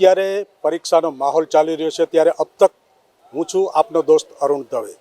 અત્યારે પરીક્ષાનો માહોલ ચાલી રહ્યો છે ત્યારે અબ તક હું છું આપનો દોસ્ત અરુણ દવે।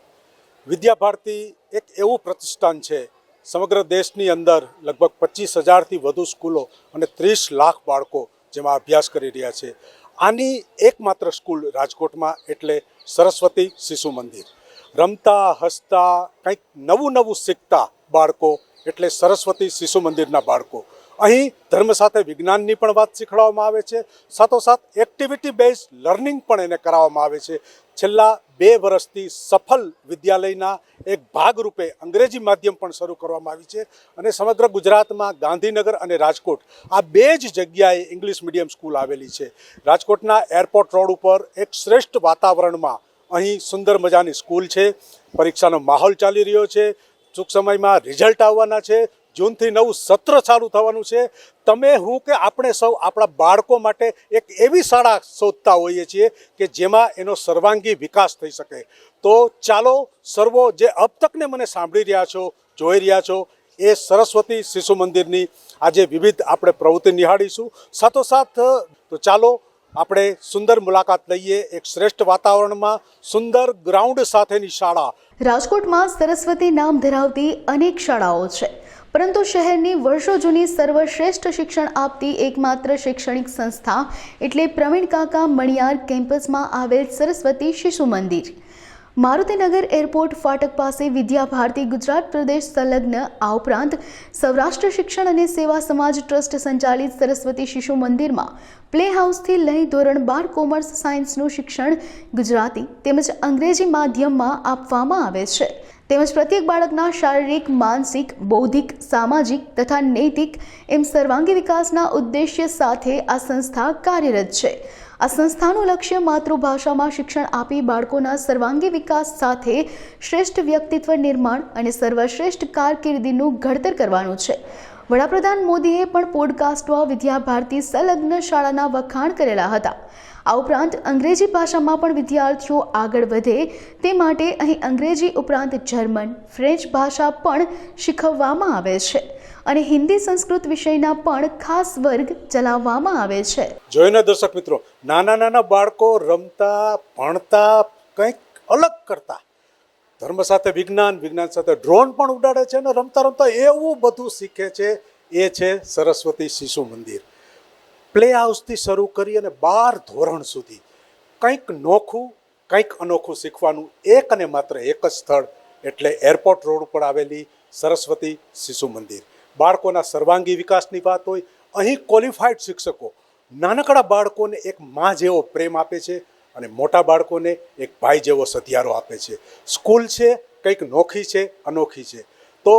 વિદ્યા ભારતી એક એવું પ્રતિષ્ઠાન છે, સમગ્ર દેશની અંદર લગભગ 25,000થી વધુ સ્કૂલો અને 30 લાખ બાળકો જેમાં અભ્યાસ કરી રહ્યા છે। આની એકમાત્ર સ્કૂલ રાજકોટમાં એટલે સરસ્વતી શિશુ મંદિર। રમતા હસતા કંઈક નવું શીખતા બાળકો એટલે સરસ્વતી શિશુ મંદિરના બાળકો। અહીં ધર્મ સાથે વિજ્ઞાનની પણ વાત શીખવાડવામાં આવે છે, સાથોસાથ એક્ટિવિટી બેઝ લર્નિંગ પણ એને કરાવવામાં આવે છે। છેલ્લા 2 વર્ષથી સફલ વિદ્યાલયના એક ભાગરૂપે અંગ્રેજી માધ્યમ પણ શરૂ કરવામાં આવી છે અને સમગ્ર ગુજરાતમાં ગાંધીનગર અને રાજકોટ આ 2 જ જગ્યાએ ઇંગ્લિશ મીડિયમ સ્કૂલ આવેલી છે। રાજકોટના એરપોર્ટ રોડ ઉપર એક શ્રેષ્ઠ વાતાવરણમાં અહીં સુંદર મજાની સ્કૂલ છે। પરીક્ષાનો માહોલ ચાલી રહ્યો છે, ટૂંક સમયમાં રિઝલ્ટ આવવાના છે, જૂનથી નવું સત્ર ચાલુ થવાનું છે। તમે હું કે આપણે સૌ આપણા બાળકો માટે એક એવી શાળા શોધતા હોઈએ છીએ કે જેમાં એનો સર્વાંગી વિકાસ થઈ શકે। તો ચાલો સર્વો જે અબ તકને મને સાંભળી રહ્યા છો, જોઈ રહ્યા છો, એ સરસ્વતી શિશુ મંદિરની આજે વિવિધ આપણે પ્રવૃત્તિ નિહાળીશું। સાથોસાથ તો ચાલો આપણે સુંદર મુલાકાત લઈએ એક શ્રેષ્ઠ વાતાવરણમાં સુંદર ગ્રાઉન્ડ સાથેની શાળા। રાજકોટમાં સરસ્વતી નામ ધરાવતી અનેક શાળાઓ છે, પરંતુ શહેરની વર્ષો જૂની સર્વશ્રેષ્ઠ શિક્ષણ આપતી એકમાત્ર શૈક્ષણિક સંસ્થા એટલે પ્રવીણ કાકા મણિયાર કેમ્પસમાં આવેલ સરસ્વતી શિશુ મંદિર। મારુતિનગર એરપોર્ટ ફાટક પાસે વિદ્યા ભારતી ગુજરાત પ્રદેશ સંલગ્ન આ ઉપરાંત સૌરાષ્ટ્ર શિક્ષણ અને સેવા સમાજ ટ્રસ્ટ સંચાલિત સરસ્વતી શિશુ મંદિરમાં પ્લે હાઉસથી લઈ ધોરણ 12 કોમર્સ સાયન્સનું શિક્ષણ ગુજરાતી તેમજ અંગ્રેજી માધ્યમમાં આપવામાં આવે છે, તેમજ પ્રત્યેક બાળકના શારીરિક, માનસિક, બૌદ્ધિક, સામાજિક તથા નૈતિક એમ સર્વાંગી વિકાસના ઉદ્દેશ્ય સાથે આ સંસ્થા કાર્યરત છે। આ સંસ્થાનું લક્ષ્ય માતૃભાષામાં શિક્ષણ આપી બાળકોના સર્વાંગી વિકાસ સાથે શ્રેષ્ઠ વ્યક્તિત્વ નિર્માણ અને સર્વશ્રેષ્ઠ કારકિર્દીનું ઘડતર કરવાનું છે। વડાપ્રધાન મોદીએ પણ પોડકાસ્ટમાં વિદ્યા ભારતી સંલગ્ન શાળાના વખાણ કરેલા હતા। આ ઉપરાંત અંગ્રેજી ભાષામાં પણ વિદ્યાર્થીઓ આગળ વધે તે માટે અહીં અંગ્રેજી ઉપરાંત જર્મન, ફ્રેન્ચ ભાષા પણ શીખવવામાં આવે છે અને હિન્દી સંસ્કૃત વિષયના પણ ખાસ વર્ગ ચલાવવામાં આવે છે। જોઈને દર્શક મિત્રો, નાના બાળકો રમતા, ભણતા, કંઈક અલગ કરતા, ધર્મ સાથે વિજ્ઞાન, વિજ્ઞાન સાથે ડ્રોન પણ ઉડાડે છે અને રમતા એવું બધું શીખે છે। એ છે સરસ્વતી શિશુ મંદિર। પ્લે હાઉસથી શરૂ કરી અને 12 ધોરણ સુધી કંઈક નોખું, કંઈક અનોખું શીખવાનું એક અને માત્ર એક જ સ્થળ એટલે એરપોર્ટ રોડ ઉપર આવેલી સરસ્વતી શિશુ મંદિર। બાળકોના સર્વાંગી વિકાસની વાત હોય, અહીં ક્વોલિફાઈડ શિક્ષકો નાનકડા બાળકોને એક મા જેવો પ્રેમ આપે છે અને મોટા બાળકોને એક ભાઈ જેવો સધિયારો આપે છે। સ્કૂલ છે કંઈક નોખી છે, અનોખી છે। તો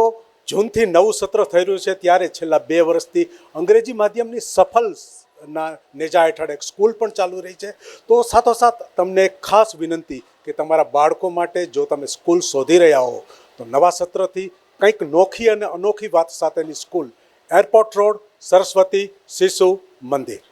જૂનથી નવું સત્ર થઈ રહ્યું છે ત્યારે છેલ્લા 2 વર્ષથી અંગ્રેજી માધ્યમની સફળ નેજા હેઠળ એક સ્કૂલ પણ ચાલુ રહી છે। તો સાથોસાથ તમને એક ખાસ વિનંતી કે તમારા બાળકો માટે જો તમે સ્કૂલ શોધી રહ્યા હો તો નવા સત્રથી કંઈક નોખી અને અનોખી વાત સાથેની સ્કૂલ, એરપોર્ટ રોડ, સરસ્વતી શિશુ મંદિર।